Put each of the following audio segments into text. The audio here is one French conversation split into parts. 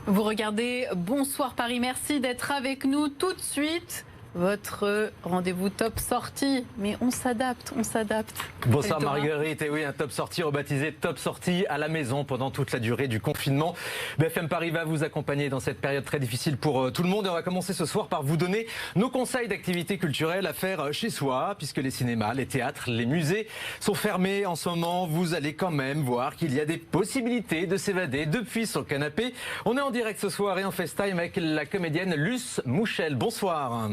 Vous regardez Bonsoir Paris, merci d'être avec nous tout de suite. Votre rendez-vous top sortie, mais on s'adapte, on s'adapte. Bonsoir Marguerite, et oui, un top sortie rebaptisé Top sortie à la maison pendant toute la durée du confinement. BFM Paris va vous accompagner dans cette période très difficile pour tout le monde. Et on va commencer ce soir par vous donner nos conseils d'activités culturelles à faire chez soi, puisque les cinémas, les théâtres, les musées sont fermés en ce moment. Vous allez quand même voir qu'il y a des possibilités de s'évader depuis son canapé. On est en direct ce soir et en FaceTime avec la comédienne Luce Mouchel. Bonsoir.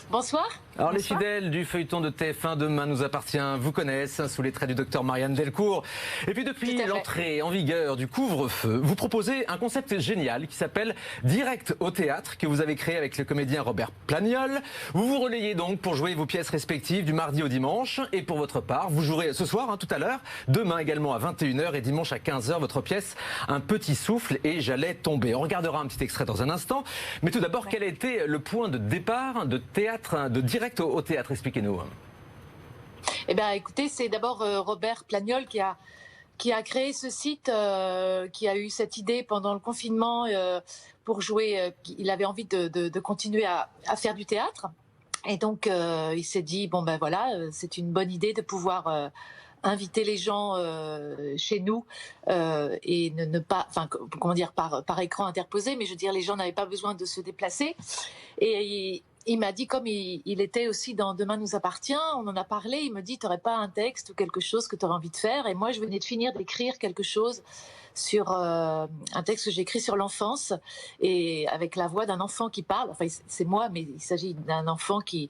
Bonsoir. Alors les fidèles du feuilleton de TF1 Demain nous appartient vous connaissent sous les traits du docteur Marianne Delcourt. Et puis depuis l'entrée en vigueur du couvre-feu, vous proposez un concept génial qui s'appelle Direct au théâtre, que vous avez créé avec le comédien Robert Plagnol. Vous vous relayez donc pour jouer vos pièces respectives du mardi au dimanche. Et pour votre part, vous jouerez ce soir, tout à l'heure, demain également à 21h et dimanche à 15h, votre pièce Un petit souffle et J'allais tomber. On regardera un petit extrait dans un instant. Mais tout d'abord, quel a été le point de départ de théâtre, de Direct au théâtre? Expliquez-nous. Eh bien, écoutez, c'est d'abord Robert Plagnol qui a créé ce site, qui a eu cette idée pendant le confinement pour jouer. Il avait envie de continuer à faire du théâtre. Et donc, il s'est dit, bon ben voilà, c'est une bonne idée de pouvoir inviter les gens chez nous et ne pas, enfin, comment dire, par écran interposé, mais je veux dire, les gens n'avaient pas besoin de se déplacer. Et il m'a dit, comme il était aussi dans Demain nous appartient, on en a parlé, il me dit, t'aurais pas un texte ou quelque chose que tu aurais envie de faire? Et moi, je venais de finir d'écrire quelque chose sur un texte que j'ai écrit sur l'enfance, et avec la voix d'un enfant qui parle. Enfin, c'est moi, mais il s'agit d'un enfant qui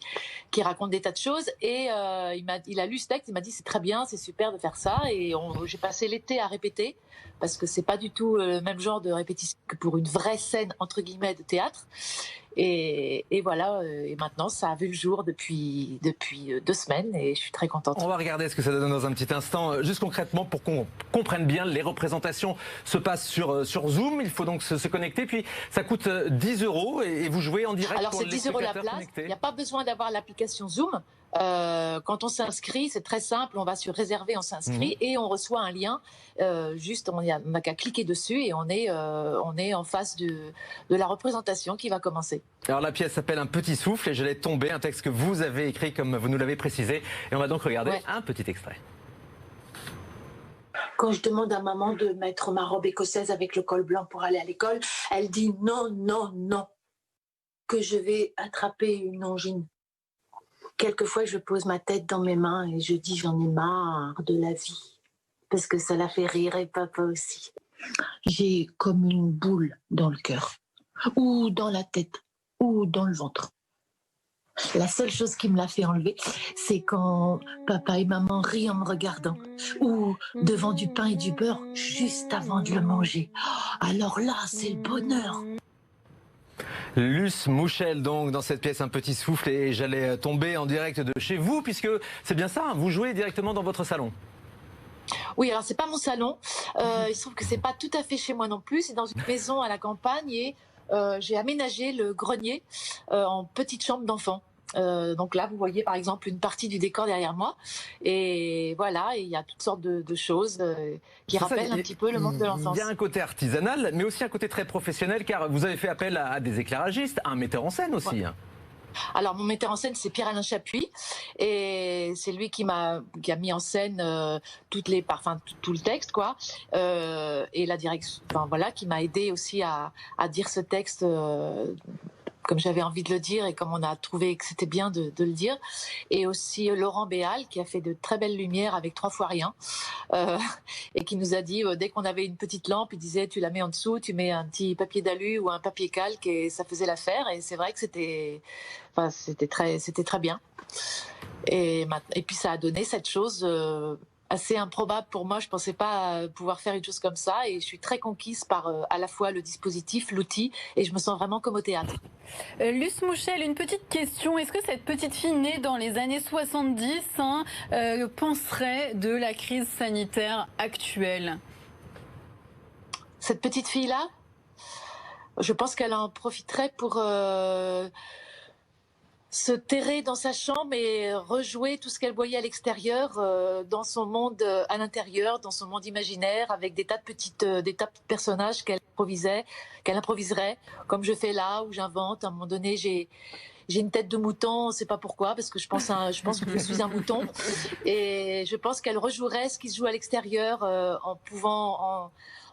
raconte des tas de choses. Et il a lu ce texte, il m'a dit, c'est très bien, c'est super de faire ça. Et j'ai passé l'été à répéter, parce que c'est pas du tout le même genre de répétition que pour une vraie scène, entre guillemets, de théâtre. Et voilà, et maintenant ça a vu le jour depuis 2 semaines et je suis très contente. On va regarder ce que ça donne dans un petit instant. Juste concrètement, pour qu'on comprenne bien, les représentations se passent sur Zoom. Il faut donc se connecter. Puis ça coûte 10 € et vous jouez en direct. Alors pour c'est les 10 € la place. connectés. Il n'y a pas besoin d'avoir l'application Zoom. Quand on s'inscrit, c'est très simple, on va sur réserver, on s'inscrit et on reçoit un lien. Juste, on n'a qu'à cliquer dessus et on est en face de la représentation qui va commencer. Alors la pièce s'appelle Un petit souffle et J'allais tomber, un texte que vous avez écrit comme vous nous l'avez précisé. Et on va donc regarder un petit extrait. Quand je demande à maman de mettre ma robe écossaise avec le col blanc pour aller à l'école, elle dit non, non, non, que je vais attraper une angine. Quelquefois, je pose ma tête dans mes mains et je dis j'en ai marre de la vie, parce que ça la fait rire et papa aussi. J'ai comme une boule dans le cœur, ou dans la tête, ou dans le ventre. La seule chose qui me l'a fait enlever, c'est quand papa et maman rient en me regardant, ou devant du pain et du beurre juste avant de le manger. Alors là, c'est le bonheur. Luce Mouchel, donc, dans cette pièce Un petit souffle et J'allais tomber, en direct de chez vous, puisque c'est bien ça, vous jouez directement dans votre salon. Oui, alors c'est pas mon salon. Il se trouve que c'est pas tout à fait chez moi non plus. C'est dans une maison à la campagne et j'ai aménagé le grenier en petite chambre d'enfant. Donc là, vous voyez par exemple une partie du décor derrière moi. Et voilà, il y a toutes sortes de choses qui rappellent un petit peu le monde de l'enfance. Il y a un côté artisanal, mais aussi un côté très professionnel, car vous avez fait appel à des éclairagistes, à un metteur en scène aussi. Ouais. Alors mon metteur en scène, c'est Pierre-Alain Chapuis, et c'est lui qui a mis en scène tout le texte, quoi, et la direction, enfin, voilà, qui m'a aidé aussi à dire ce texte comme j'avais envie de le dire et comme on a trouvé que c'était bien de le dire. Et aussi Laurent Béal, qui a fait de très belles lumières avec 3 fois rien, et qui nous a dit, dès qu'on avait une petite lampe, il disait, tu la mets en dessous, tu mets un petit papier d'alu ou un papier calque, et ça faisait l'affaire. Et c'est vrai que c'était très bien. Et puis ça a donné cette chose assez improbable pour moi. Je ne pensais pas pouvoir faire une chose comme ça, et je suis très conquise par à la fois le dispositif, l'outil, et je me sens vraiment comme au théâtre. Luce Mouchel, une petite question. Est-ce que cette petite fille née dans les années 70 penserait de la crise sanitaire actuelle? Cette petite fille-là, je pense qu'elle en profiterait se terrer dans sa chambre et rejouer tout ce qu'elle voyait à l'extérieur, dans son monde à l'intérieur, dans son monde imaginaire, avec des tas de personnages qu'elle improviserait, comme je fais là, où j'invente. À un moment donné, j'ai une tête de mouton, on ne sait pas pourquoi, parce que je pense que je suis un mouton. Et je pense qu'elle rejouerait ce qui se joue à l'extérieur, en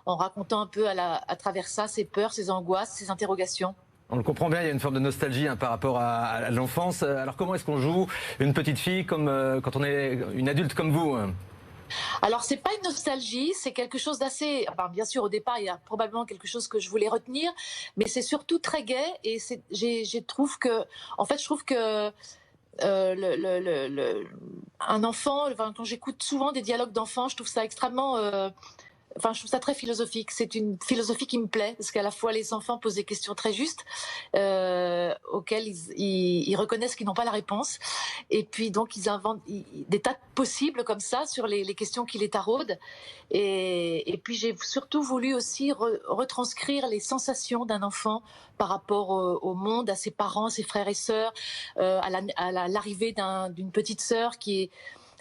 racontant un peu à travers ça ses peurs, ses angoisses, ses interrogations. On le comprend bien, il y a une forme de nostalgie par rapport à l'enfance. Alors comment est-ce qu'on joue une petite fille comme quand on est une adulte comme vous? Alors, c'est pas une nostalgie, c'est quelque chose d'assez... Enfin, bien sûr, au départ, il y a probablement quelque chose que je voulais retenir, mais c'est surtout très gai et je trouve que un enfant, enfin, quand j'écoute souvent des dialogues d'enfants, je trouve ça extrêmement... Enfin, je trouve ça très philosophique. C'est une philosophie qui me plaît, parce qu'à la fois les enfants posent des questions très justes, auxquelles ils reconnaissent qu'ils n'ont pas la réponse, et puis donc ils inventent des tas de possibles comme ça sur les questions qui les taraudent. Et puis j'ai surtout voulu aussi retranscrire les sensations d'un enfant par rapport au monde, à ses parents, à ses frères et sœurs, à l'arrivée d'une petite sœur qui est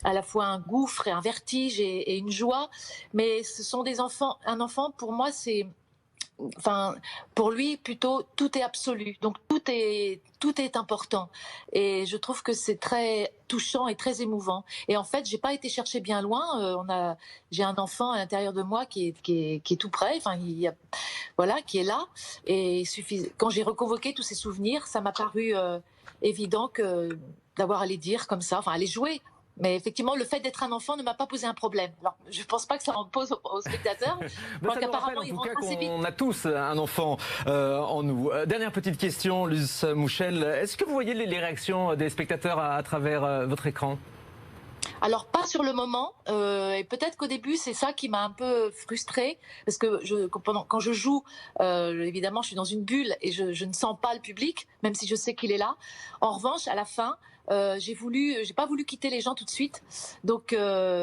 à la fois un gouffre et un vertige et une joie, mais ce sont des enfants. Un enfant, pour moi, pour lui, plutôt, tout est absolu. Donc, tout est important. Et je trouve que c'est très touchant et très émouvant. Et en fait, j'ai pas été chercher bien loin. J'ai un enfant à l'intérieur de moi qui est tout près. Enfin, voilà, qui est là. Et quand j'ai reconvoqué tous ces souvenirs, ça m'a paru évident d'avoir à les dire comme ça, enfin, à les jouer. Mais effectivement, le fait d'être un enfant ne m'a pas posé un problème. Alors, je ne pense pas que ça en pose aux spectateurs. Ça nous rappelle en tout cas qu'on a tous un enfant en nous. Dernière petite question, Luz Mouchel. Est-ce que vous voyez les réactions des spectateurs à travers votre écran? Alors, pas sur le moment. Et peut-être qu'au début, c'est ça qui m'a un peu frustrée. Parce que quand je joue, évidemment, je suis dans une bulle et je ne sens pas le public, même si je sais qu'il est là. En revanche, à la fin, j'ai pas voulu quitter les gens tout de suite. Donc,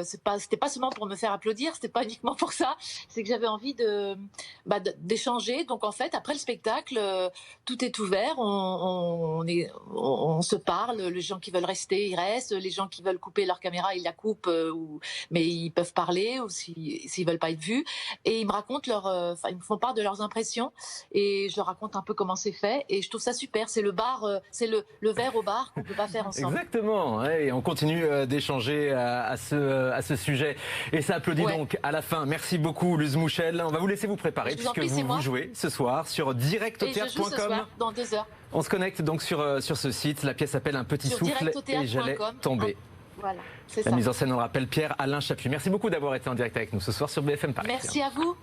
c'était pas seulement pour me faire applaudir, c'était pas uniquement pour ça. C'est que j'avais envie d'échanger. Donc, en fait, après le spectacle, tout est ouvert. On se parle. Les gens qui veulent rester, ils restent. Les gens qui veulent couper leur caméra, ils la coupent, mais ils peuvent parler ou s'ils veulent pas être vus. Et ils me racontent ils me font part de leurs impressions et je leur raconte un peu comment c'est fait. Et je trouve ça super. C'est le bar, c'est le verre au bar qu'on peut pas faire ensemble. Exactement, ouais, et on continue d'échanger à ce sujet. Et ça applaudit donc à la fin. Merci beaucoup, Luz Mouchel. On va vous laisser vous préparer puisque vous jouez ce soir sur directautheatre.com. Dans 2 heures. On se connecte donc sur ce site. La pièce s'appelle Un petit souffle et j'allais tomber. Voilà, La mise en scène, on le rappelle, Pierre-Alain Chaput. Merci beaucoup d'avoir été en direct avec nous ce soir sur BFM Paris. Merci à vous.